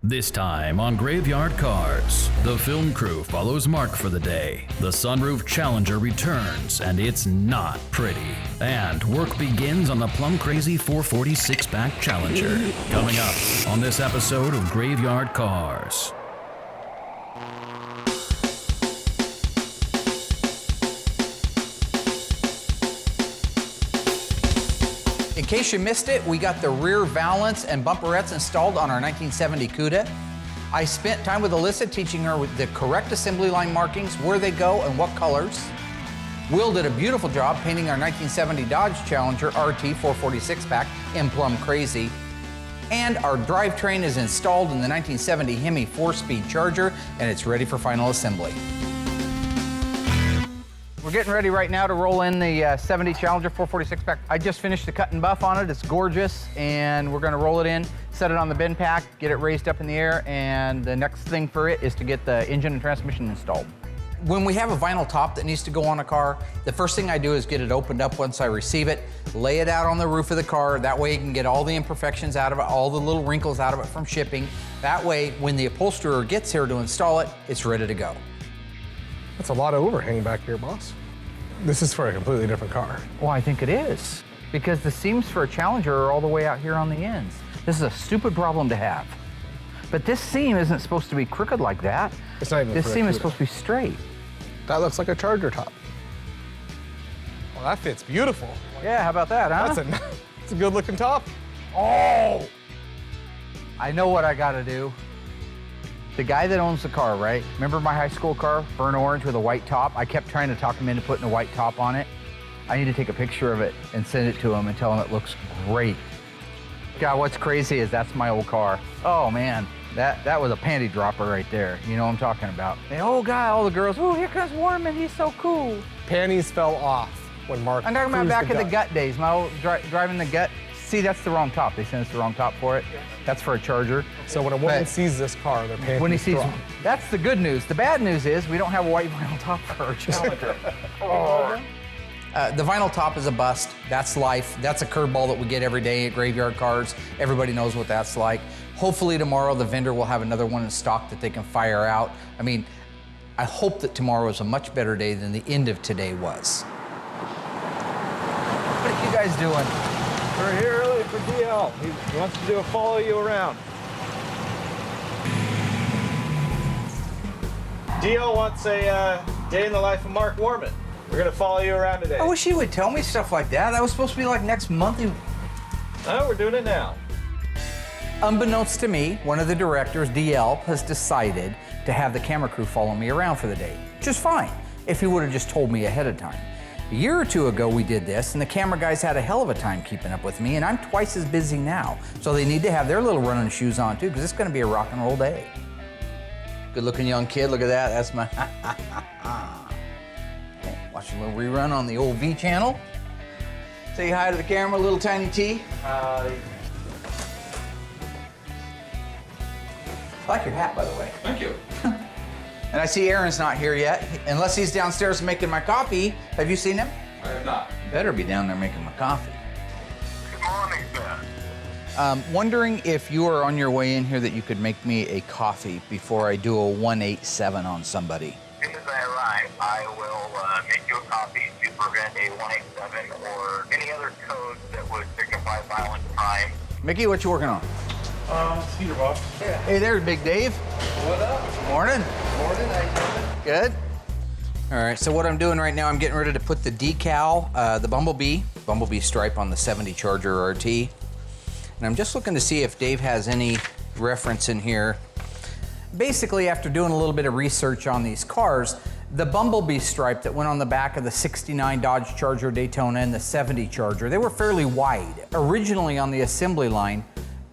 This time on Graveyard Carz, the film crew follows Mark for the day. The Sunroof Challenger returns, and it's not pretty. And work begins on the Plum Crazy 446-pack Challenger. Coming up on this episode of Graveyard Carz. In case you missed it, we got the rear valance and bumperettes installed on our 1970 Cuda. I spent time with Allysa teaching her the correct assembly line markings, where they go, and what colors. Will did a beautiful job painting our 1970 Dodge Challenger RT 446-pack in Plum Crazy. And our drivetrain is installed in the 1970 Hemi 4-speed Charger, and it's ready for final assembly. We're getting ready right now to roll in the 70 Challenger 446-pack. I just finished the cut and buff on it. It's gorgeous, and we're gonna roll it in, set it on the bin pack, get it raised up in the air, and the next thing for it is to get the engine and transmission installed. When we have a vinyl top that needs to go on a car, the first thing I do is get it opened up once I receive it, lay it out on the roof of the car. That way you can get all the imperfections out of it, all the little wrinkles out of it from shipping. That way, when the upholsterer gets here to install it, it's ready to go. That's a lot of overhang back here, boss. This is for a completely different car. Well, I think it is, because the seams for a Challenger are all the way out here on the ends. This is a stupid problem to have. But this seam isn't supposed to be crooked like that. It's not even This seam is supposed to be straight. That looks like a Charger top. Well, that fits beautiful. Yeah, how about that, huh? That's a good looking top. Oh! I know what I gotta do. The guy that owns the car, right? Remember my high school car, burnt orange with a white top? I kept trying to talk him into putting a white top on it. I need to take a picture of it and send it to him and tell him it looks great. God, what's crazy is that's my old car. Oh man, that was a panty dropper right there. You know what I'm talking about. And, oh God, all the girls, oh, here comes Warman, he's so cool. Panties fell off when Mark I'm talking about back in the gut days, my old driving the gut. See, that's the wrong top. They sent us the wrong top for it. That's for a Charger. So when a woman sees this car, their panties when he sees, drop. That's the good news. The bad news is we don't have a white vinyl top for our Challenger. The vinyl top is a bust. That's life. That's a curveball that we get every day at Graveyard Carz. Everybody knows what that's like. Hopefully tomorrow the vendor will have another one in stock that they can fire out. I mean, I hope that tomorrow is a much better day than the end of today was. What are you guys doing? We're here early for DL. He wants to do a follow you around. DL wants a day in the life of Mark Warman. We're gonna follow you around today. I wish he would tell me stuff like that. That was supposed to be like next month. Oh, we're doing it now. Unbeknownst to me, one of the directors, DL, has decided to have the camera crew follow me around for the day. Which is fine, if he would have just told me ahead of time. A year or two ago we did this, and the camera guys had a hell of a time keeping up with me, and I'm twice as busy now. So they need to have their little running shoes on too, because it's gonna be a rock and roll day. Good looking young kid, look at that, that's my Okay, watch a little rerun on the old V channel. Say hi to the camera, little tiny T. I like your hat, by the way. Thank you. And I see Aaron's not here yet, unless he's downstairs making my coffee. Have you seen him? I have not. Better be down there making my coffee. Good morning, Ben. Wondering if you are on your way in here that you could make me a coffee before I do a 187 on somebody. As soon as I arrive, I will make you a copy to prevent a 187 or any other codes that would signify violent crime. Mickey, what you working on? Cedar boss. Hey there, Big Dave. What up? Morning. Morning, how you doing? Good. All right, so what I'm doing right now, I'm getting ready to put the decal, the Bumblebee stripe on the 70 Charger RT. And I'm just looking to see if Dave has any reference in here. Basically, after doing a little bit of research on these cars, the Bumblebee stripe that went on the back of the 69 Dodge Charger Daytona and the 70 Charger, they were fairly wide. Originally on the assembly line,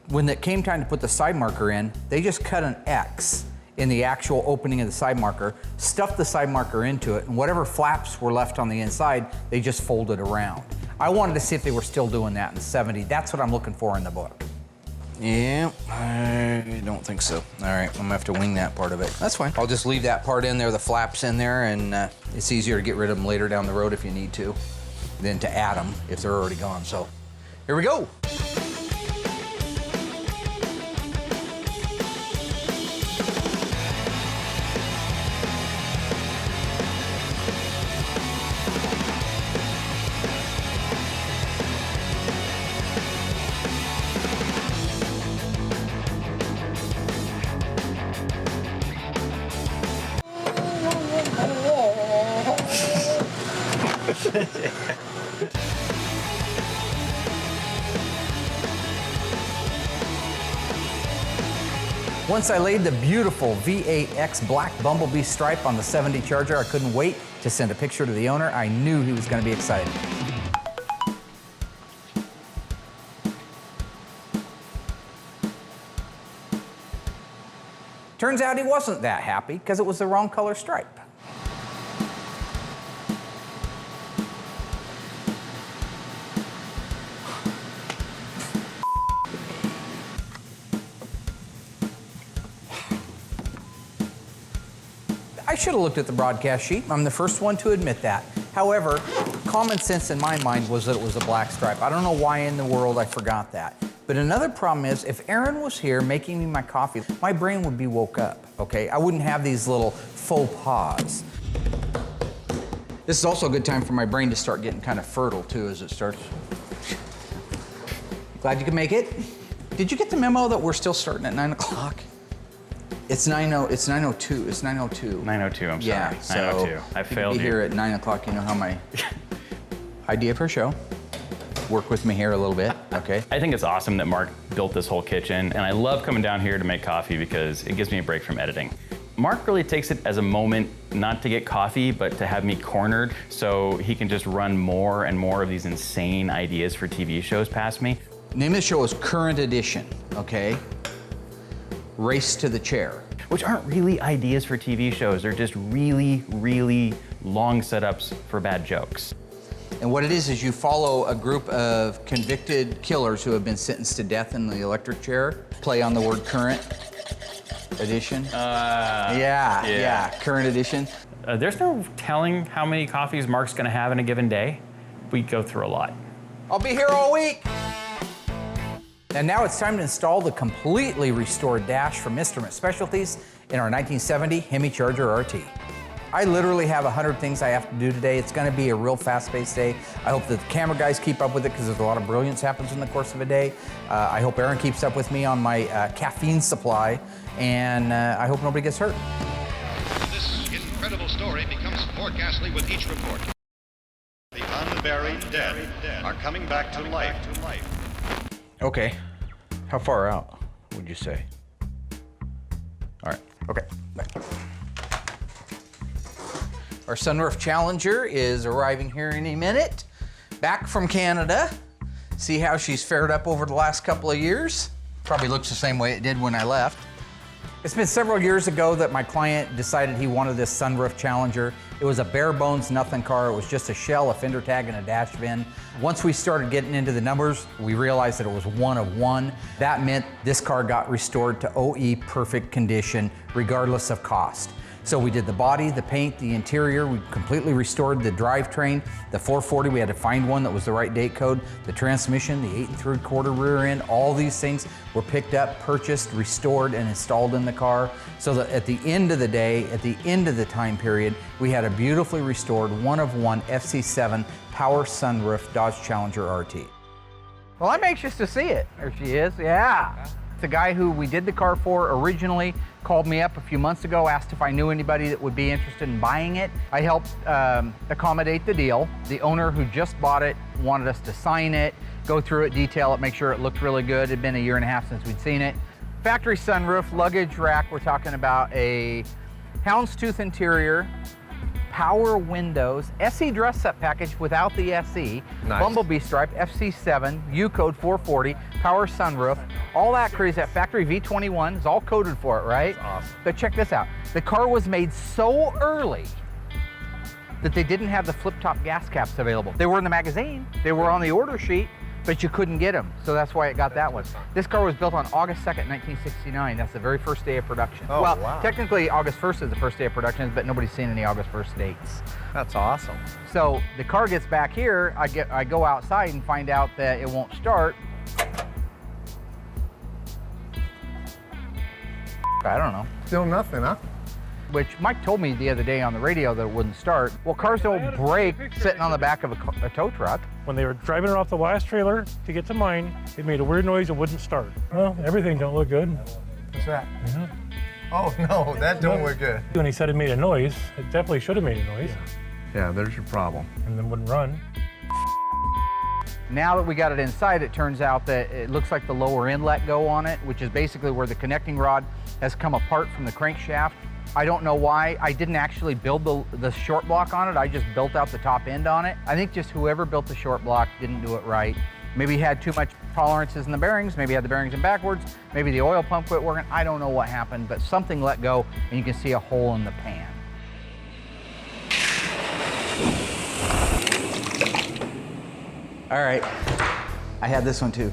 when it came time to put the side marker in, they just cut an X in the actual opening of the side marker, stuffed the side marker into it, and whatever flaps were left on the inside, they just folded around. I wanted to see if they were still doing that in the 70. That's what I'm looking for in the book. Yeah, I don't think so. All right, I'm gonna have to wing that part of it. That's fine. I'll just leave that part in there, the flaps in there, and it's easier to get rid of them later down the road if you need to, than to add them if they're already gone. So, here we go. Once I laid the beautiful V8X black Bumblebee stripe on the 70 Charger, I couldn't wait to send a picture to the owner. I knew he was going to be excited. Turns out he wasn't that happy because it was the wrong color stripe. I should have looked at the broadcast sheet. I'm the first one to admit that. However, common sense in my mind was that it was a black stripe. I don't know why in the world I forgot that. But another problem is, if Aaron was here making me my coffee, my brain would be woke up, okay? I wouldn't have these little faux pas. This is also a good time for my brain to start getting kind of fertile too as it starts. Glad you could make it. Did you get the memo that we're still starting at 9 o'clock? It's 9:02. It's 9:02. 9:02, I'm sorry. Yeah, so 9:02. I failed be you. here at 9 o'clock. You know how my idea for a show. Work with me here a little bit, okay? I think it's awesome that Mark built this whole kitchen, and I love coming down here to make coffee because it gives me a break from editing. Mark really takes it as a moment not to get coffee, but to have me cornered so he can just run more and more of these insane ideas for TV shows past me. Name of the show is Current Edition, okay? Race to the Chair. Which aren't really ideas for TV shows. They're just really, really long setups for bad jokes. And what it is you follow a group of convicted killers who have been sentenced to death in the electric chair. Play on the word Current Edition. Yeah, Current Edition. There's no telling how many coffees Mark's gonna have in a given day. We go through a lot. I'll be here all week. And now it's time to install the completely restored dash from Instrument Specialties in our 1970 Hemi Charger RT. I literally have 100 things I have to do today. It's gonna be a real fast-paced day. I hope that the camera guys keep up with it because there's a lot of brilliance happens in the course of a day. I hope Aaron keeps up with me on my caffeine supply, and I hope nobody gets hurt. This incredible story becomes more ghastly with each report. The unburied dead are coming back to life. Okay, how far out would you say? All right, okay. Our Sunroof Challenger is arriving here in a minute. Back from Canada. See how she's fared up over the last couple of years? Probably looks the same way it did when I left. It's been several years ago that my client decided he wanted this Sunroof Challenger. It was a bare bones nothing car. It was just a shell, a fender tag, and a dash VIN. Once we started getting into the numbers, we realized that it was one of one. That meant this car got restored to OE perfect condition, regardless of cost. So we did the body, the paint, the interior. We completely restored the drivetrain. The 440, we had to find one that was the right date code. The transmission, the 8 3/4 rear end, all these things were picked up, purchased, restored, and installed in the car. So that at the end of the day, at the end of the time period, we had a beautifully restored one-of-one FC7 power sunroof Dodge Challenger RT. Well, I'm anxious to see it. There she is, yeah. The guy who we did the car for originally called me up a few months ago, asked if I knew anybody that would be interested in buying it. I helped accommodate the deal. The owner who just bought it wanted us to sign it, go through it, detail it, make sure it looked really good. It had been a year and a half since we'd seen it. Factory sunroof, luggage rack. We're talking about a houndstooth interior, power windows, SE dress set package without the SE, Nice. Bumblebee stripe, FC7, U code 440, power sunroof, all that crazy. That factory V21 is all coded for it, right? That's awesome. But check this out. The car was made so early that they didn't have the flip-top gas caps available. They were in the magazine, they were on the order sheet, but you couldn't get them. So that's why it got that one. This car was built on August 2nd, 1969. That's the very first day of production. Oh, well, wow. technically August 1st is the first day of production, but nobody's seen any August 1st dates. That's awesome. So the car gets back here, I go outside and find out that it won't start. I don't know. Still nothing, huh? Which Mike told me the other day on the radio that it wouldn't start. Well, cars don't brake sitting on the back of a tow truck. When they were driving it off the last trailer to get to mine, it made a weird noise and wouldn't start. Well, everything don't look good. What's that? Oh, no, that don't look good. When he said it made a noise, it definitely should have made a noise. Yeah, there's your problem. and then wouldn't run. Now that we got it inside, it turns out that it looks like the lower end let go on it, which is basically where the connecting rod has come apart from the crankshaft. I don't know why. I didn't actually build the short block on it. I just built out the top end on it. I think just whoever built the short block didn't do it right. Maybe he had too much tolerances in the bearings. Maybe he had the bearings in backwards. Maybe the oil pump quit working. I don't know what happened, but something let go and you can see a hole in the pan. All right, I had this one too.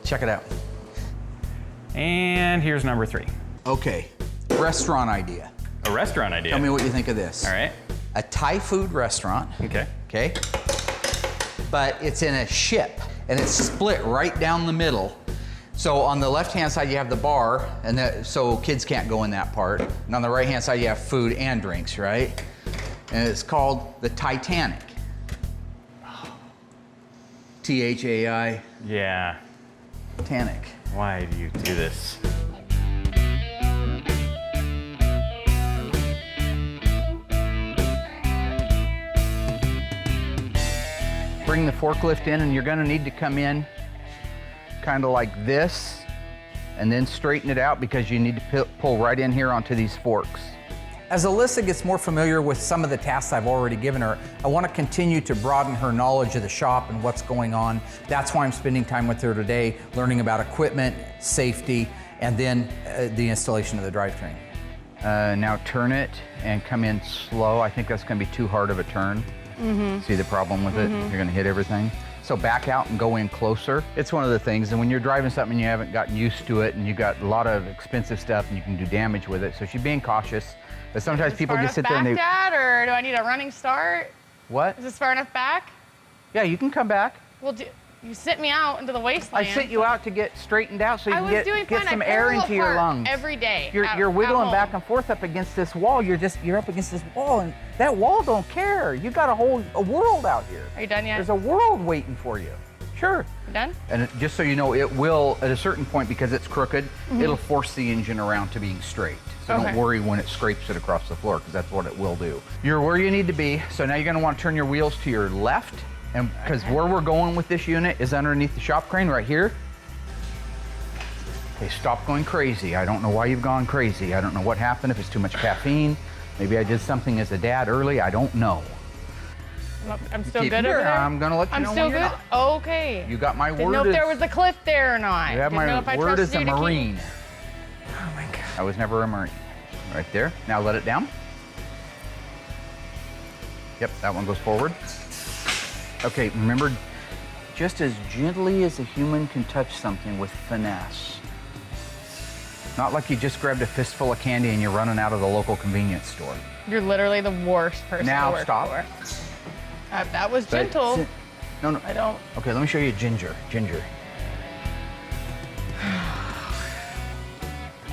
Check it out. And here's number 3. Okay, restaurant idea. A restaurant idea. Tell me what you think of this. All right. A Thai food restaurant. Okay. Okay. But it's in a ship and it's split right down the middle. So on the left-hand side you have the bar, and so kids can't go in that part. And on the right-hand side you have food and drinks, right? And it's called the Titanic. T-H-A-I. Yeah. Titanic. Why do you do this? Bring the forklift in, and you're gonna need to come in kind of like this and then straighten it out because you need to pull right in here onto these forks. As Allysa gets more familiar with some of the tasks I've already given her, I want to continue to broaden her knowledge of the shop and what's going on. That's why I'm spending time with her today, learning about equipment, safety, and then the installation of the drivetrain. Now turn it and come in slow. I think that's going to be too hard of a turn. See the problem with it? You're going to hit everything. So back out and go in closer. It's one of the things, and when you're driving something and you haven't gotten used to it and you've got a lot of expensive stuff and you can do damage with it, so she's being cautious. But sometimes people just sit there and they... Dad, or do I need a running start? What? Is this far enough back? Yeah, you can come back. Well, you sent me out into the wasteland. I sent you out to get straightened out so you can get some I air pull into your apart lungs. every day. You're wiggling back and forth up against this wall. You're up against this wall, and that wall don't care. You got a world out here. Are you done yet? There's a world waiting for you. Sure. You done? And just so you know, it will, at a certain point, because it's crooked, it'll force the engine around to being straight. So don't worry when it scrapes it across the floor, because that's what it will do. You're where you need to be, so now you're going to want to turn your wheels to your left, and because where we're going with this unit is underneath the shop crane right here. Okay, stop going crazy. I don't know why you've gone crazy. I don't know what happened, if it's too much caffeine. Maybe I did something as a dad early. I don't know. I'm still good over there? I'm going to let you know I'm still when you're good? not. Okay. You got my word. Didn't know if there was a cliff there or not. You have Didn't know if my I word as trusted a you to keep- Marine. Oh my God. I was never a Marine. Right there. Now let it down. Yep, that one goes forward. Okay, remember, just as gently as a human can touch something with finesse. Not like you just grabbed a fistful of candy and you're running out of the local convenience store. You're literally the worst person Now to work stop. for. That was gentle. No. I don't. Okay, let me show you ginger.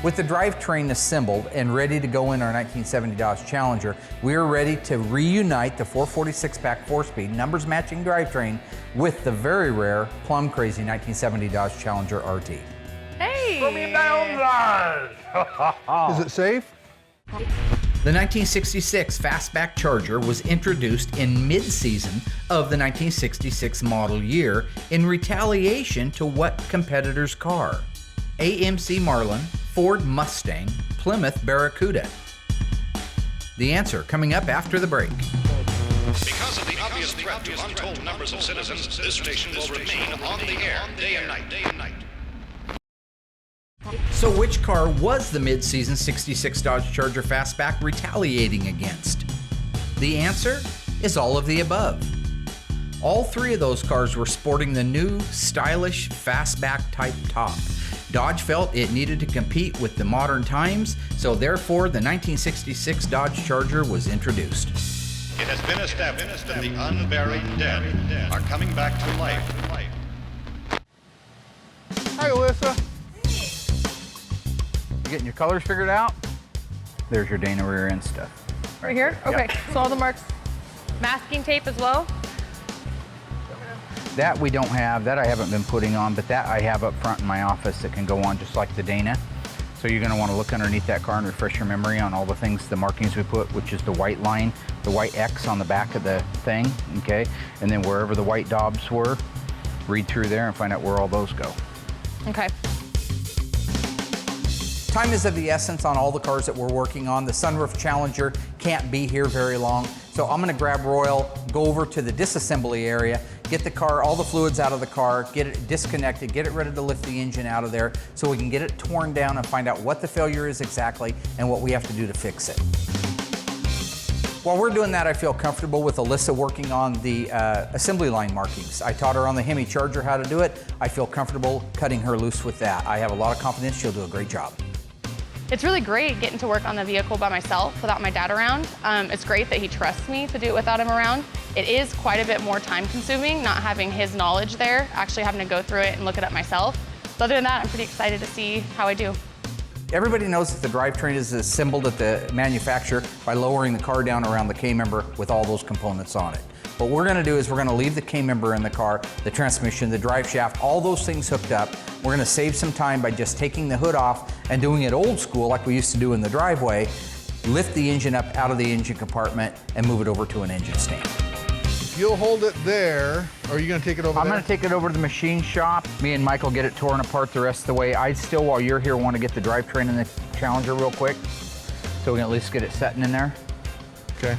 With the drivetrain assembled and ready to go in our 1970 Dodge Challenger, we are ready to reunite the 446-pack 4-speed numbers matching drivetrain with the very rare Plum Crazy 1970 Dodge Challenger RT. Hey! Is it safe? The 1966 Fastback Charger was introduced in mid-season of the 1966 model year in retaliation to what competitor's car? AMC Marlin, Ford Mustang, Plymouth Barracuda. The answer coming up after the break. Because of the obvious threat to untold numbers of citizens, this station will remain on the air day and night. So which car was the mid-season 66 Dodge Charger Fastback retaliating against? The answer is all of the above. All three of those cars were sporting the new, stylish Fastback type top. Dodge felt it needed to compete with the modern times, so therefore the 1966 Dodge Charger was introduced. It has been established that the unburied dead are coming back to life. Hi, Allysa. You getting your colors figured out? There's your Dana rear end stuff. Right here? Yep. Okay, so all the marks. Masking tape as well? That we don't have, that I haven't been putting on, but that I have up front in my office that can go on just like the Dana. So you're gonna wanna look underneath that car and refresh your memory on all the things, the markings we put, which is the white line, the white X on the back of the thing, okay? And then wherever the white daubs were, read through there and find out where all those go. Okay. Time is of the essence on all the cars that we're working on. The Sunroof Challenger can't be here very long. So I'm gonna grab Royal, go over to the disassembly area, get the car, all the fluids out of the car, get it disconnected, get it ready to lift the engine out of there so we can get it torn down and find out what the failure is exactly and what we have to do to fix it. While we're doing that, I feel comfortable with Allysa working on the assembly line markings. I taught her on the Hemi Charger how to do it. I feel comfortable cutting her loose with that. I have a lot of confidence she'll do a great job. It's really great getting to work on the vehicle by myself without my dad around. It's great that he trusts me to do it without him around. It is quite a bit more time consuming not having his knowledge there, actually having to go through it and look it up myself. But other than that, I'm pretty excited to see how I do. Everybody knows that the drivetrain is assembled at the manufacturer by lowering the car down around the K-member with all those components on it. What we're gonna do is we're gonna leave the K-member in the car, the transmission, the drive shaft, all those things hooked up. We're gonna save some time by just taking the hood off and doing it old school like we used to do in the driveway, lift the engine up out of the engine compartment and move it over to an engine stand. If you'll hold it there, or are you gonna take it over there? I'm gonna take it over to the machine shop. Me and Mike will get it torn apart the rest of the way. I still, while you're here, wanna get the drivetrain in the Challenger real quick, so we can at least get it setting in there. Okay.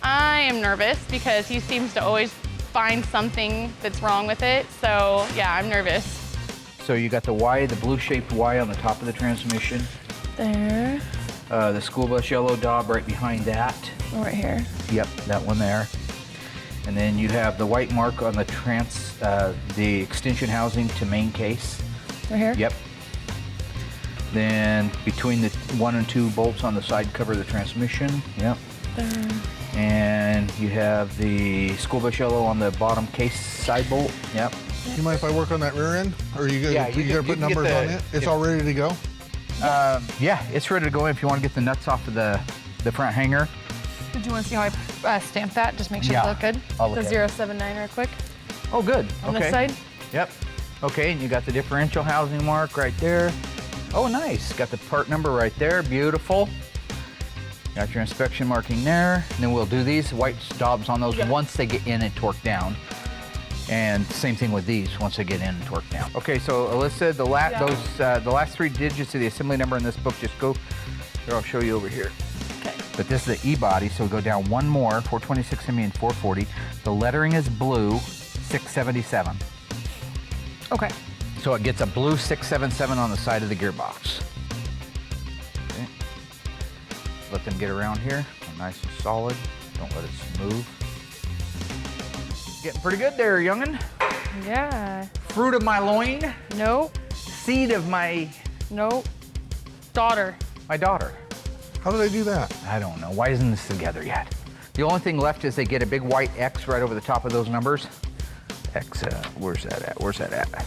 I am nervous because he seems to always find something that's wrong with it. So yeah, I'm nervous. So you got the Y, the blue shaped Y on the top of the transmission. There. The school bus yellow daub right behind that. Right here. Yep, that one there. And then you have the white mark on the extension housing to main case. Right here? Yep. Then between the 1 and 2 bolts on the side cover of the transmission. Yep. There. And you have the school bus yellow on the bottom case side bolt. Yep. You mind if I work on that rear end? Or are you gonna, Yeah, you gonna put numbers on it? It's all ready to go? Yeah, it's ready to go if you want to get the nuts off of the front hanger. Did you want to see how I stamp that? Just make sure Yeah, it look good. I'll look The at it. 079 real quick. Oh, good. On okay. this side. Yep. Okay, and you got the differential housing mark right there. Oh, nice. Got the part number right there. Beautiful. Got your inspection marking there. And then we'll do these white daubs on those once they get in and torqued down. And same thing with these once they get in and torqued down. Okay, so Allysa, the last 3 digits of the assembly number in this book, just go, here, I'll show you over here. Okay. But this is the E-body, so go down one more, 426 Hemi and 440. The lettering is blue, 677. Okay. So it gets a blue 677 on the side of the gearbox. Okay. Let them get around here, nice and solid. Don't let it move. Getting pretty good there, youngin'. Yeah. Fruit of my loin, Nope. seed of my Nope. Daughter. daughter. How did I do that? I don't know. Why isn't this together yet? The only thing left is they get a big white X right over the top of those numbers. X, where's that at? Where's that at?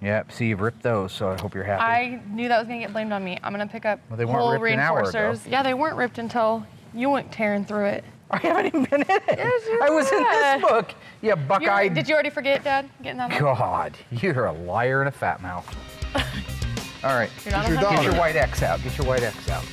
Yep, see, you've ripped those, so I hope you're happy. I knew that was gonna get blamed on me. I'm gonna pick up Well, they weren't whole ripped an hour ago. reinforcers. Yeah, they weren't ripped until you went tearing through it. I haven't even been in it. Yes, you I was in were. this book. You buck-eyed. Did you already forget, Dad? Getting that? God, you're a liar and a fat mouth. All right, You're not Get your a hunter? get your daughter. white X out. Get your white X out.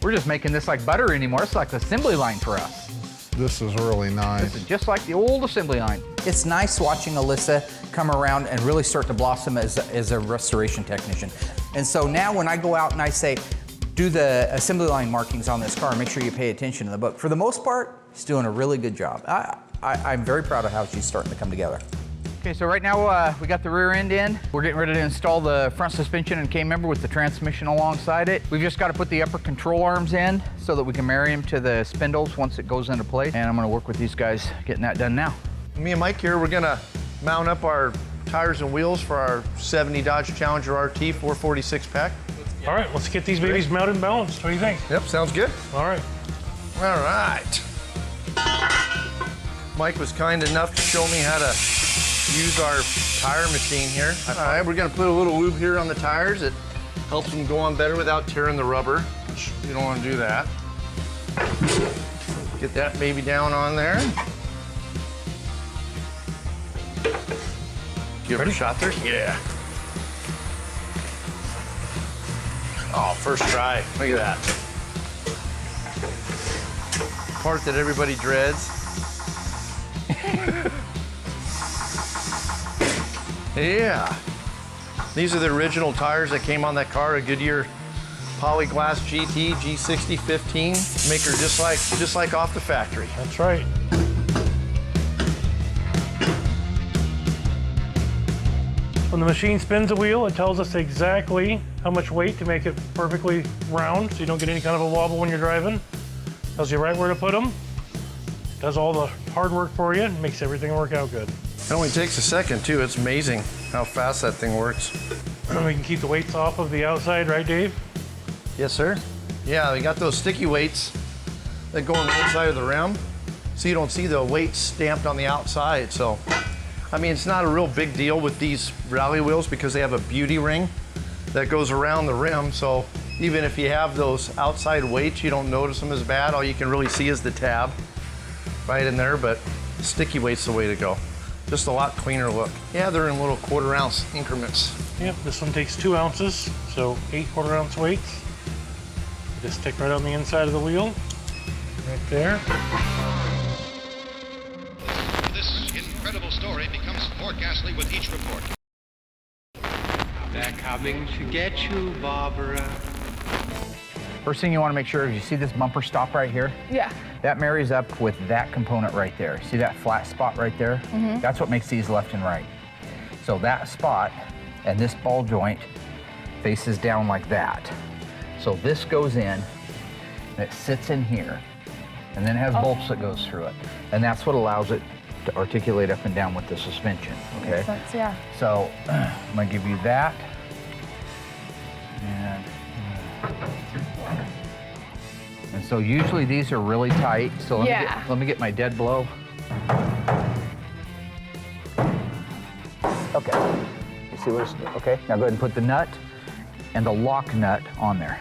We're just making this like butter anymore. It's like the assembly line for us. This is really This nice. is just like the old assembly line. It's nice watching Allysa come around and really start to blossom as a restoration technician. And so now when I go out and I say, do the assembly line markings on this car, make sure you pay attention to the book. For the most part, she's doing a really good job. I'm very proud of how she's starting to come together. Okay, so right now we got the rear end in. We're getting ready to install the front suspension and K-member with the transmission alongside it. We've just got to put the upper control arms in so that we can marry them to the spindles once it goes into place. And I'm going to work with these guys getting that done now. Me and Mike here, we're gonna mount up our tires and wheels for our 70 Dodge Challenger RT 446 pack. All right, let's get these babies mounted and balanced. What do you think? Yep, sounds good. All right. All right. Mike was kind enough to show me how to use our tire machine here. All right, we're gonna put a little lube here on the tires. It helps them go on better without tearing the rubber, which you don't wanna do that. Get that baby down on there. Give it a shot there? Yeah. Oh, first try. Look at that. Part that everybody dreads. Yeah. These are the original tires that came on that car, a Goodyear Polyglass GT G60 15. Make her just like off the factory. That's right. When the machine spins the wheel, it tells us exactly how much weight to make it perfectly round so you don't get any kind of a wobble when you're driving. Tells you right where to put them. Does all the hard work for you and makes everything work out good. It only takes a second too. It's amazing how fast that thing works. And we can keep the weights off of the outside, right, Dave? Yes, sir. Yeah, we got those sticky weights that go on the inside of the rim, so you don't see the weight stamped on the outside. So, I mean, it's not a real big deal with these rally wheels because they have a beauty ring that goes around the rim. So even if you have those outside weights, you don't notice them as bad. All you can really see is the tab right in there, but sticky weight's the way to go. Just a lot cleaner look. Yeah, they're in little 1/4 ounce increments. Yep, this one takes 2 ounces, so 8 1/4 ounce weights. Just stick right on the inside of the wheel, right there. This incredible story becomes more ghastly with each report. They're coming to get you, Barbara. First thing you want to make sure is you see this bumper stop right here? Yeah. That marries up with that component right there. See that flat spot right there? That's what makes these left and right. So that spot and this ball joint faces down like that. So this goes in, and it sits in here, and then it has bolts that goes through it. And that's what allows it to articulate up and down with the suspension, okay? Makes sense, yeah. So I'm gonna give you that. And so usually these are really tight. So let me get my dead blow. Okay, you see what it's, okay? Now go ahead and put the nut and the lock nut on there.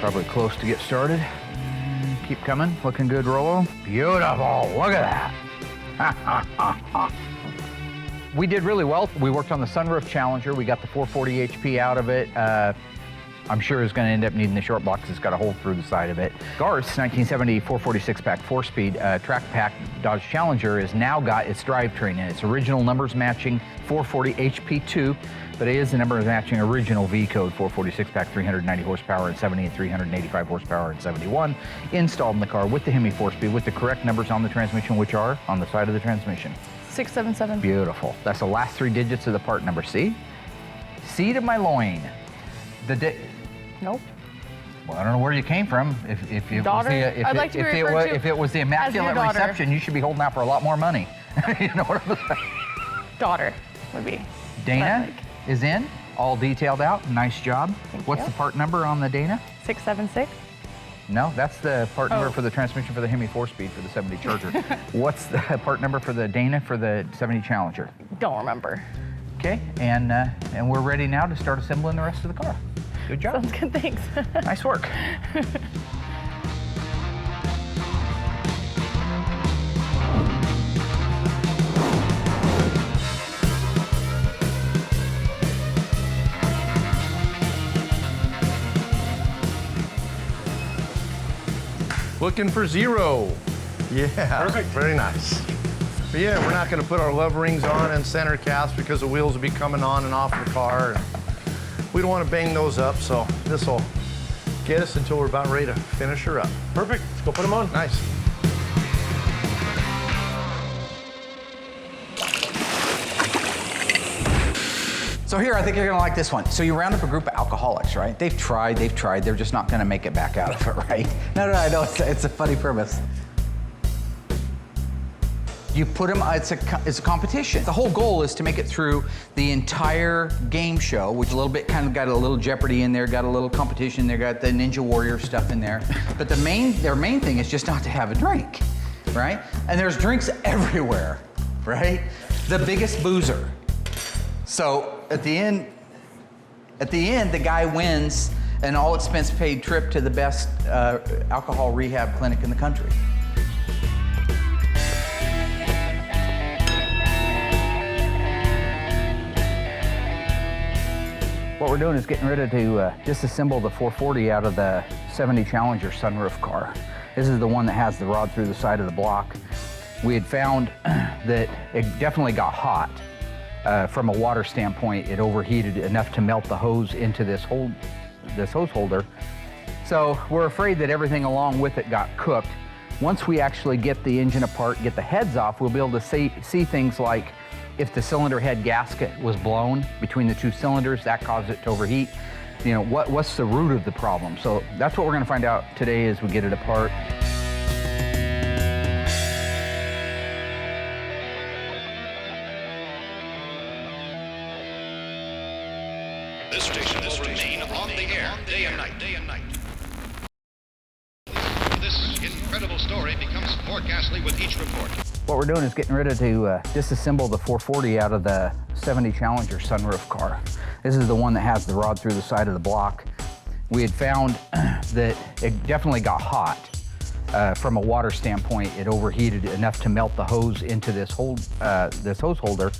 Probably close to get started. Keep coming, looking good, Rollo. Beautiful, look at that. We did really well. We worked on the Sunroof Challenger. We got the 440 HP out of it. I'm sure it's gonna end up needing the short block because it's got a hole through the side of it. Carz 1970 446 pack 4-speed track pack Dodge Challenger has now got its drivetrain in its original numbers matching 440 HP2, but it is the numbers matching original V code 446 pack 390 horsepower and 70 and 385 horsepower and 71 installed in the car with the Hemi 4-speed with the correct numbers on the transmission, which are on the side of the transmission. 677. Beautiful. That's the last 3 digits of the part number. See? C to my loin. Nope. Well, I don't know where you came from. If it Daughter? was I'd like to be referred to if it was the Immaculate as your daughter. Reception, you should be holding out for a lot more money. You know what I'm saying? Daughter would be. Dana is in, all detailed out. Nice job. What's the part number on the Dana? 676. No, that's the part number for the transmission for the Hemi 4-speed for the 70 Charger. What's the part number for the Dana for the 70 Challenger? Don't remember. Okay, and we're ready now to start assembling the rest of the car. Good job. Sounds good, thanks. Nice work. Looking for 0. Yeah, perfect. Very nice. But yeah, we're not going to put our love rings on and center caps because the wheels will be coming on and off the car. We don't want to bang those up, so this will get us until we're about ready to finish her up. Perfect. Let's go put them on. Nice. So here, I think you're gonna like this one. So you round up a group of alcoholics, right? They've tried, they're just not gonna make it back out of it, right? No, I know, it's a funny premise. You put them, it's a competition. The whole goal is to make it through the entire game show, which a little bit kind of got a little Jeopardy in there, got a little competition there, got the Ninja Warrior stuff in there. But their main thing is just not to have a drink, right? And there's drinks everywhere, right? The biggest boozer. So at the end, the guy wins an all expense paid trip to the best alcohol rehab clinic in the country. What we're doing is getting ready to disassemble the 440 out of the 70 Challenger sunroof car. This is the one that has the rod through the side of the block. We had found that it definitely got hot. From a water standpoint, it overheated enough to melt the hose into this hose holder. So we're afraid that everything along with it got cooked. Once we actually get the engine apart, get the heads off, we'll be able to see things like if the cylinder head gasket was blown between the two cylinders, that caused it to overheat. You know, what's the root of the problem? So that's what we're gonna find out today as we get it apart. This station will remain on the air day and night. This incredible story becomes more ghastly with each report. What we're doing is getting ready to disassemble the 440 out of the 70 Challenger sunroof car. This is the one that has the rod through the side of the block. We had found that it definitely got hot. From a water standpoint, it overheated enough to melt the hose into this hose holder.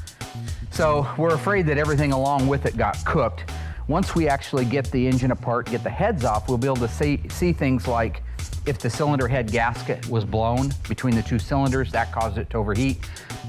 So we're afraid that everything along with it got cooked. Once we actually get the engine apart, get the heads off, we'll be able to see things like if the cylinder head gasket was blown between the two cylinders, that caused it to overheat.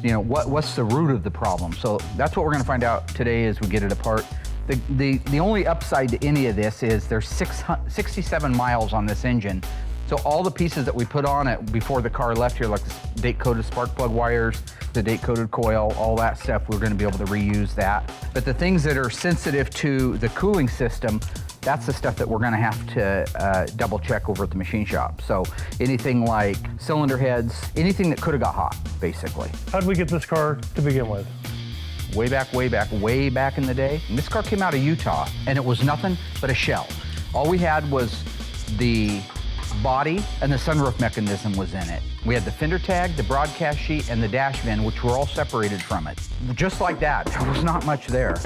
You know, what's the root of the problem? So that's what we're gonna find out today as we get it apart. The only upside to any of this is there's 67 miles on this engine. So all the pieces that we put on it before the car left here, like the date-coded spark plug wires, the date-coded coil, all that stuff, we're gonna be able to reuse that. But the things that are sensitive to the cooling system, that's the stuff that we're gonna have to double check over at the machine shop. So anything like cylinder heads, anything that could have got hot, basically. How did we get this car to begin with? Way back in the day. And this car came out of Utah, and it was nothing but a shell. All we had was the body and the sunroof mechanism was in it. We had the fender tag, the broadcast sheet, and the dash bin, which were all separated from it. Just like that, there was not much there.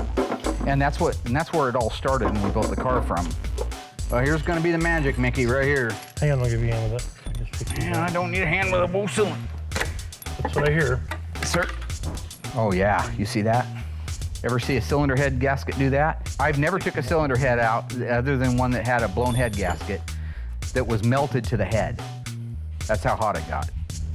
And that's where it all started and we built the car from. Well, here's gonna be the magic, Mickey, right here. Hang on, I'll give you a hand with it. I don't need a hand with a bow cylinder. That's what I hear. Sir. Oh yeah, you see that? Ever see a cylinder head gasket do that? I've never took a cylinder head out other than one that had a blown head gasket that was melted to the head. That's how hot it got.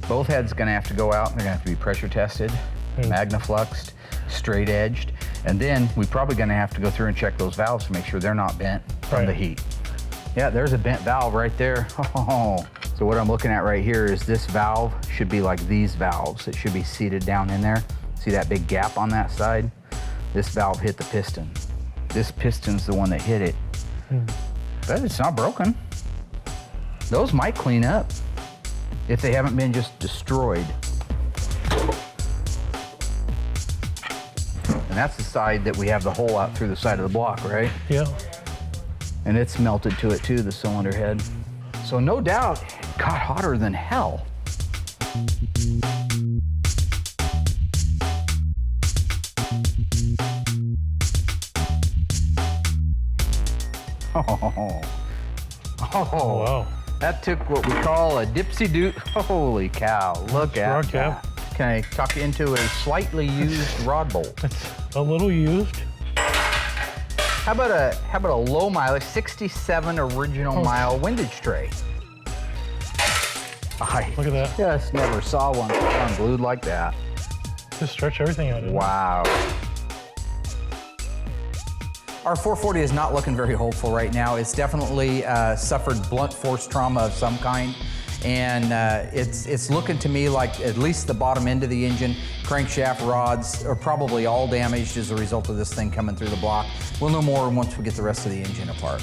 Both heads gonna have to go out. They're gonna have to be pressure tested, magnafluxed, straight edged. And then we're probably gonna have to go through and check those valves to make sure they're not bent from the heat. Yeah, there's a bent valve right there. Oh. So what I'm looking at right here is this valve should be like these valves. It should be seated down in there. See that big gap on that side? This valve hit the piston. This piston's the one that hit it. But it's not broken. Those might clean up if they haven't been just destroyed. And that's the side that we have the hole out through the side of the block, right? Yeah. And it's melted to it too, the cylinder head. So no doubt, it got hotter than hell. Oh, wow. That took what we call a dipsy-doot. Holy cow, look at that. Can I tuck into a slightly used rod bolt? It's a little used. How about a low mileage 67 original mile windage tray? Look at that. Just never saw one unglued like that. Just stretch everything out. Wow. Our 440 is not looking very hopeful right now. It's definitely suffered blunt force trauma of some kind. And it's looking to me like at least the bottom end of the engine, crankshaft rods are probably all damaged as a result of this thing coming through the block. We'll know more once we get the rest of the engine apart.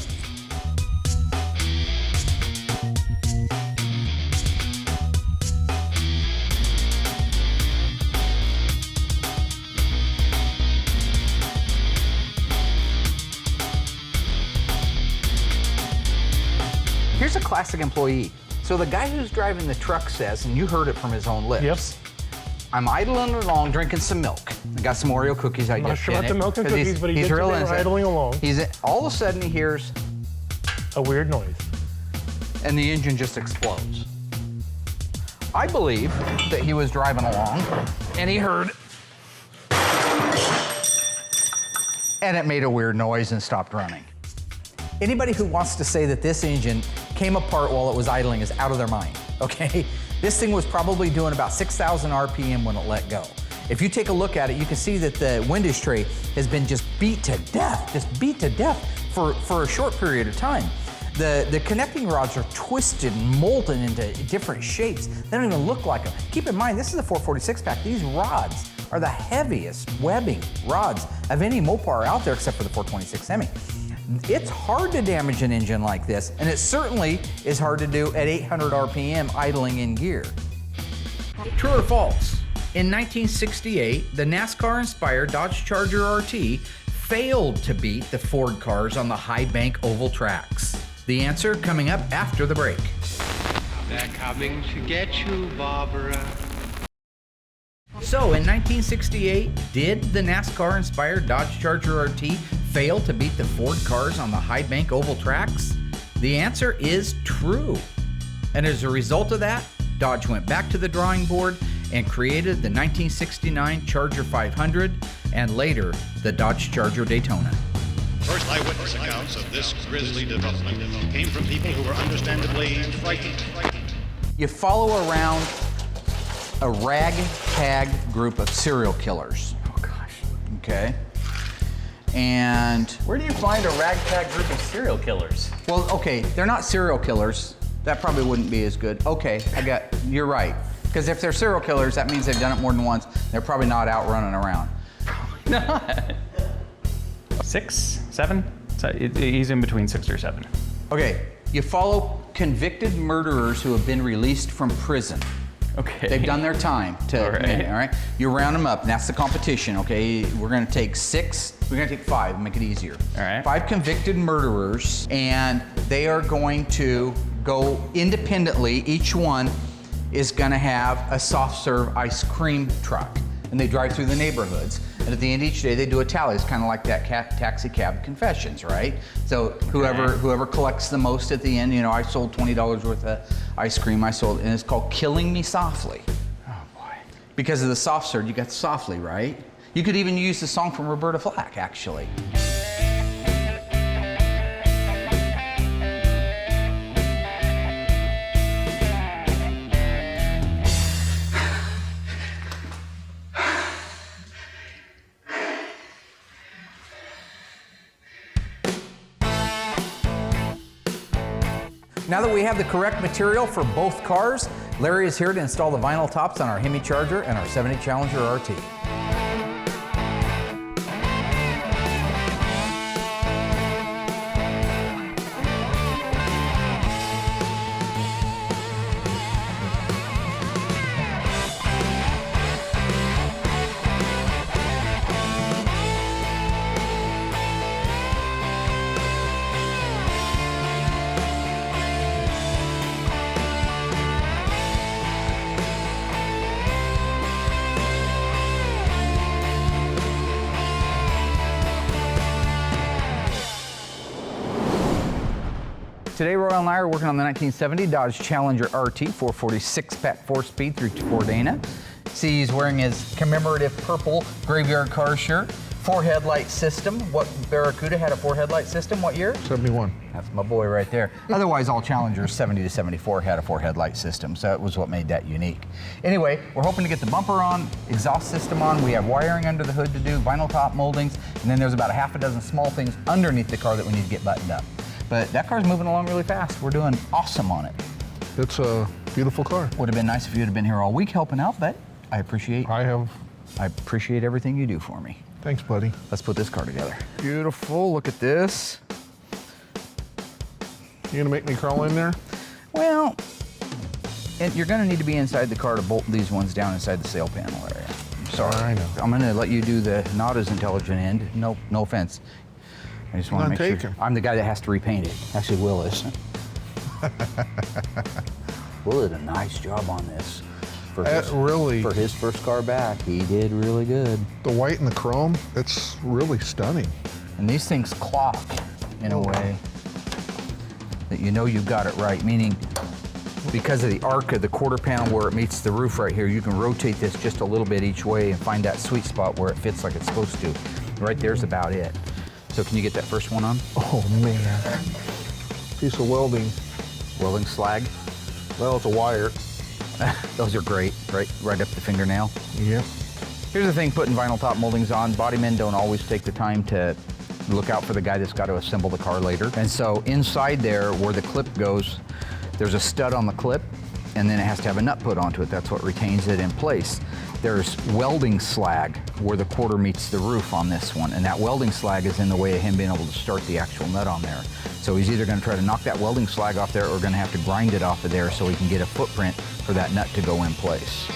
classic employee. So the guy who's driving the truck says, and you heard it from his own lips, Yep. I'm idling along drinking some milk. I got some Oreo cookies, I Not guess. sure about the milk and cookies, but he did say they were idling along. All of a sudden he hears a weird noise. And the engine just explodes. I believe that he was driving along and he heard, and it made a weird noise and stopped running. Anybody who wants to say that this engine came apart while it was idling is out of their mind, okay? This thing was probably doing about 6,000 RPM when it let go. If you take a look at it, you can see that the windage tray has been just beat to death for a short period of time. The connecting rods are twisted and molten into different shapes. They don't even look like them. Keep in mind, this is a 446 pack. These rods are the heaviest webbing rods of any Mopar out there except for the 426 Semi. It's hard to damage an engine like this, and it certainly is hard to do at 800 RPM idling in gear. True or false? In 1968, the NASCAR-inspired Dodge Charger RT failed to beat the Ford Carz on the high bank oval tracks. The answer coming up after the break. They're coming to get you, Barbara. So in 1968, did the NASCAR-inspired Dodge Charger RT fail to beat the Ford Carz on the high bank oval tracks? The answer is true. And as a result of that, Dodge went back to the drawing board and created the 1969 Charger 500 and later the Dodge Charger Daytona. First eyewitness accounts of this grisly development came from people who were understandably frightened. You follow around a ragtag group of serial killers. Oh gosh. Okay. And where do you find a ragtag group of serial killers? Well, okay, they're not serial killers. That probably wouldn't be as good. Okay, you're right. Because if they're serial killers, that means they've done it more than once. They're probably not out running around. Not. 6, 7? He's in between 6 or 7. Okay, you follow convicted murderers who have been released from prison. Okay. They've done their time all right? You round them up, and that's the competition, okay? We're gonna take 5, make it easier. All right. 5 convicted murderers, and they are going to go independently. Each one is gonna have a soft serve ice cream truck, and they drive through the neighborhoods. And at the end of each day, they do a tally. It's kind of like that taxi cab confessions, right? So whoever collects the most at the end, you know, I sold $20 worth of ice cream. And it's called Killing Me Softly. Oh boy. Because of the soft serve, you got softly, right? You could even use the song from Roberta Flack, actually. Now that we have the correct material for both cars, Larry is here to install the vinyl tops on our Hemi Charger and our 70 Challenger RT. Today, Royal and I are working on the 1970 Dodge Challenger RT 446 pack 4-speed through Dana. See, he's wearing his commemorative purple Graveyard Carz shirt. 4-headlight system. What Barracuda had a 4-headlight system? What year? 71. That's my boy right there. Otherwise, all Challengers 70 to 74 had a 4-headlight system, so that was what made that unique. Anyway, we're hoping to get the bumper on, exhaust system on. We have wiring under the hood to do, vinyl top moldings, and then there's about a half a dozen small things underneath the car that we need to get buttoned up. But that car's moving along really fast. We're doing awesome on it. It's a beautiful car. Would have been nice if you had been here all week helping out, but I appreciate everything you do for me. Thanks, buddy. Let's put this car together. Beautiful, look at this. You gonna make me crawl in there? Well, and you're gonna need to be inside the car to bolt these ones down inside the sail panel area. I'm sorry. I know. I'm gonna let you do the not as intelligent end. No offense. I just want to make sure. I'm the guy that has to repaint it. Actually, Will is. Will did a nice job on this. For his first car back, he did really good. The white and the chrome, it's really stunning. And these things clock in a way that you know you got it right, meaning because of the arc of the quarter panel where it meets the roof right here, you can rotate this just a little bit each way and find that sweet spot where it fits like it's supposed to. Right there's about it. So can you get that first one on? Oh man. Piece of welding. Welding slag? Well, it's a wire. Those are great, right up the fingernail. Yep. Here's the thing, putting vinyl top moldings on, body men don't always take the time to look out for the guy that's got to assemble the car later. And so inside there, where the clip goes, there's a stud on the clip, and then it has to have a nut put onto it. That's what retains it in place. There's welding slag where the quarter meets the roof on this one, and that welding slag is in the way of him being able to start the actual nut on there. So he's either going to try to knock that welding slag off there or going to have to grind it off of there so he can get a footprint for that nut to go in place.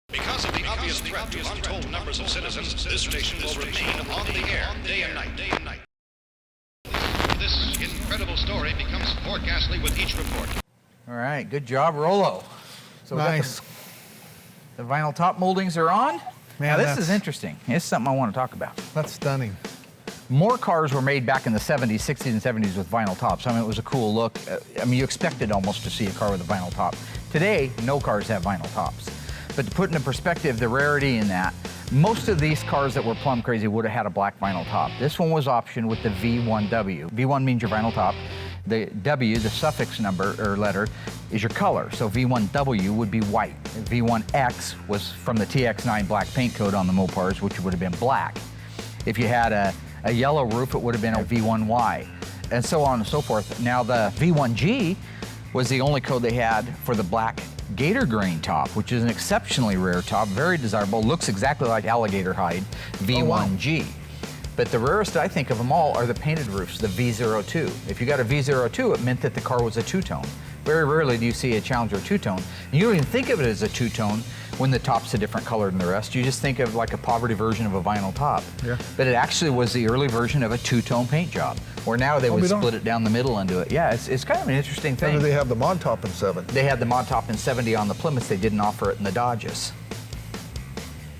Because of the obvious threat to untold numbers of citizens, this station will remain on the air day and night. This incredible story becomes more ghastly with each report. All right, good job, Rollo. So Nice. the vinyl top moldings are on. Man, now this is interesting. It's something I want to talk about. That's stunning. More cars were made back in the 70s, 60s, and 70s with vinyl tops. I mean, it was a cool look. I mean, you expected almost to see a car with a vinyl top. Today, no cars have vinyl tops. But to put into perspective the rarity in that, most of these cars that were Plum Crazy would have had a black vinyl top. This one was optioned with the V1W. V1 means your vinyl top. The W, the suffix number or letter, is your color. So V1W would be white. V1X was from the TX9 black paint code on the Mopars, which would have been black. If you had a yellow roof, it would have been a V1Y, and so on and so forth. Now the V1G was the only code they had for the black gator grain top, which is an exceptionally rare top, very desirable, looks exactly like alligator hide, V1G. But the rarest, I think, of them all are the painted roofs, the V02. If you got a V02, it meant that the car was a two-tone. Very rarely do you see a Challenger two-tone. And you don't even think of it as a two-tone when the top's a different color than the rest. You just think of like a poverty version of a vinyl top. Yeah. But it actually was the early version of a two-tone paint job, where now they would split it down the middle and do it. Yeah, it's kind of an interesting thing. Or do they have the mod top in 7? They had the mod top in 70 on the Plymouth. They didn't offer it in the Dodges.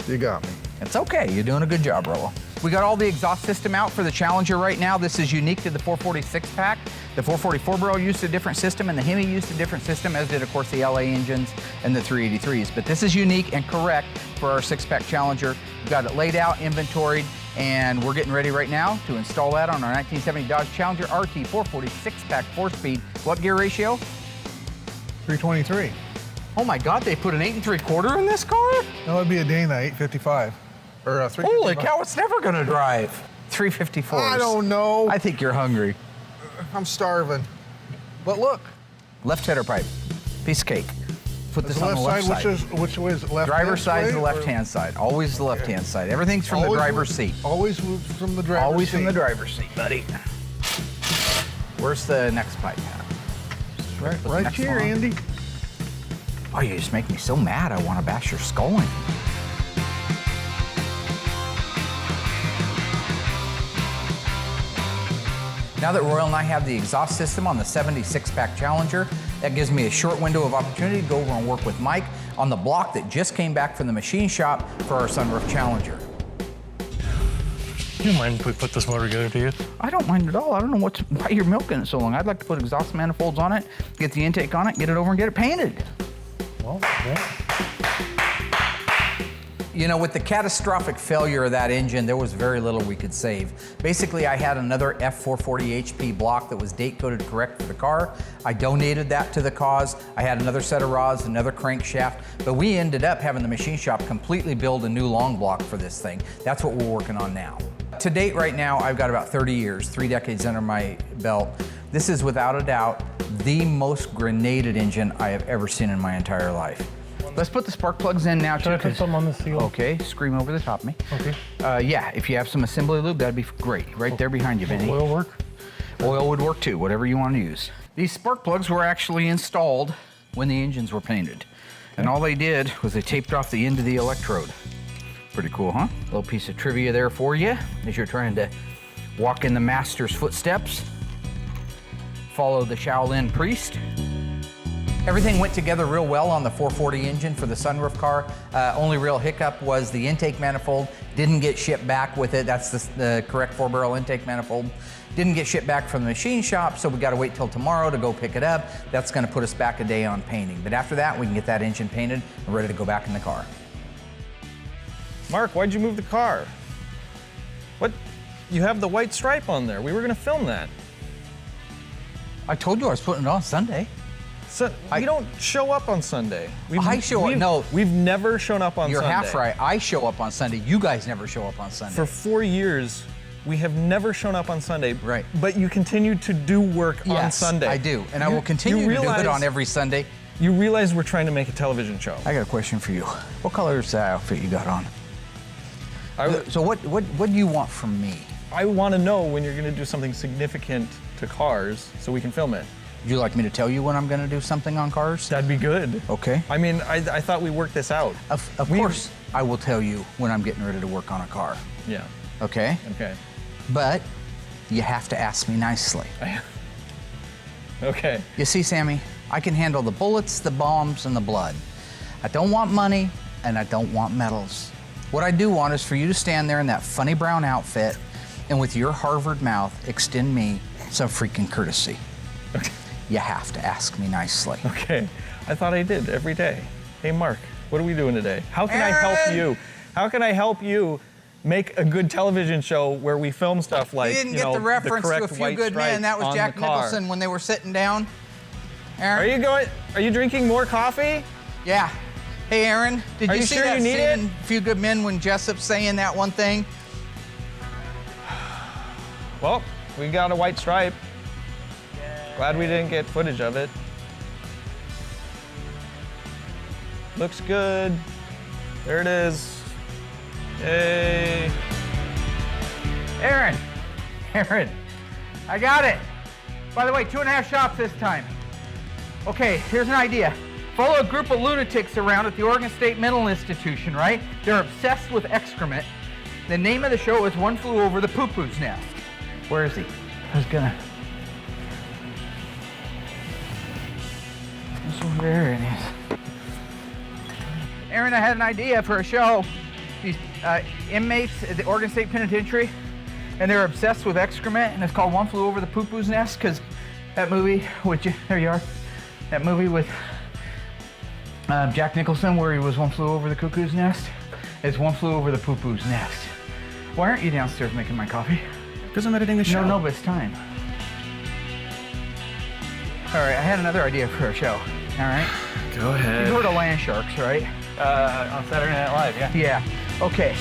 You got me. It's okay, you're doing a good job, Rollo. We got all the exhaust system out for the Challenger right now. This is unique to the 446 pack. The 444 Bro used a different system, and the Hemi used a different system, as did, of course, the LA engines and the 383s. But this is unique and correct for our 6-pack Challenger. We've got it laid out, inventoried, and we're getting ready right now to install that on our 1970 Dodge Challenger RT 446-pack 4-speed. What gear ratio? 323. Oh my God, they put an 8 3/4 in this car? That would be a Dana 855. Or a 355. Holy cow, it's never gonna drive. 354s. I don't know. I think you're hungry. I'm starving. But look. Left header pipe, piece of cake. Put this on the left side. Which way is it? Left Driver's side is the left-hand side. Always the left-hand side. Everything's from the driver's seat. Always from the driver's seat. Always from the driver's seat, buddy. Where's the next pipe at? Right here, Andy. Oh, you just make me so mad. I want to bash your skull in. Now that Royal and I have the exhaust system on the 76-pack Challenger, that gives me a short window of opportunity to go over and work with Mike on the block that just came back from the machine shop for our Sunroof Challenger. Do you mind if we put this motor together to you? I don't mind at all. I don't know why you're milking it so long. I'd like to put exhaust manifolds on it, get the intake on it, get it over and get it painted. Well, yeah. You know, with the catastrophic failure of that engine, there was very little we could save. Basically, I had another F440 HP block that was date coded correct for the car. I donated that to the cause. I had another set of rods, another crankshaft, but we ended up having the machine shop completely build a new long block for this thing. That's what we're working on now. To date right now, I've got about 30 years, 3 decades under my belt. This is without a doubt the most grenaded engine I have ever seen in my entire life. Let's put the spark plugs in now. Should I put some on the seal? Okay, scream over the top of me. Okay. Yeah, if you have some assembly lube, that'd be great. Right there behind you, Vinny. Oil work? Oil would work too, whatever you want to use. These spark plugs were actually installed when the engines were painted. And all they did was they taped off the end of the electrode. Pretty cool, huh? Little piece of trivia there for you as you're trying to walk in the master's footsteps. Follow the Shaolin priest. Everything went together real well on the 440 engine for the sunroof car. Only real hiccup was the intake manifold. Didn't get shipped back with it. That's the correct 4-barrel intake manifold. Didn't get shipped back from the machine shop, so we gotta wait till tomorrow to go pick it up. That's gonna put us back a day on painting. But after that, we can get that engine painted and ready to go back in the car. Mark, why'd you move the car? What? You have the white stripe on there. We were gonna film that. I told you I was putting it on Sunday. So, we don't show up on Sunday. No. We've never shown up on You're Sunday. half right. I show up on Sunday. You guys never show up on Sunday. For 4 years, we have never shown up on Sunday. Right. But you continue to do work on Sunday. I do. And I will continue to do it on every Sunday. You realize we're trying to make a television show. I got a question for you. What color is that outfit you got on? So what do you want from me? I want to know when you're going to do something significant to Carz so we can film it. Would you like me to tell you when I'm going to do something on Carz? That'd be good. Okay. I mean, I thought we worked this out. Of course, I will tell you when I'm getting ready to work on a car. Yeah. Okay? Okay. But you have to ask me nicely. Okay. You see, Sammy, I can handle the bullets, the bombs, and the blood. I don't want money, and I don't want medals. What I do want is for you to stand there in that funny brown outfit and with your Harvard mouth extend me some freaking courtesy. Okay. You have to ask me nicely. Okay. I thought I did every day. Hey, Mark, what are we doing today? How can I help you? How can I help you make a good television show where we film stuff like, you didn't get the reference to A Few Good Men. That was Jack Nicholson when they were sitting down. Aaron? Are you drinking more coffee? Yeah. Hey, Aaron, did you see sure that you need scene in A Few Good Men when Jessup's saying that one thing? Well, we got a white stripe. Glad we didn't get footage of it. Looks good. There it is. Yay. Aaron, I got it. By the way, 2.5 shops this time. Okay, here's an idea. Follow a group of lunatics around at the Oregon State Mental Institution, right? They're obsessed with excrement. The name of the show is One Flew Over the Poo-Poo's Nest. Where is he? I was gonna... It's over there, it is. Aaron, I had an idea for a show. These inmates at the Oregon State Penitentiary, and they're obsessed with excrement, and it's called One Flew Over the Poo-Poo's Nest, because that movie, there you are, that movie with Jack Nicholson where he was One Flew Over the Cuckoo's Nest, is One Flew Over the Poo-Poo's Nest. Why aren't you downstairs making my coffee? Because I'm editing the show. No, but it's time. All right, I had another idea for a show, all right? Go ahead. You've heard of Land Sharks, right? On Saturday Night Live, yeah. Yeah, okay.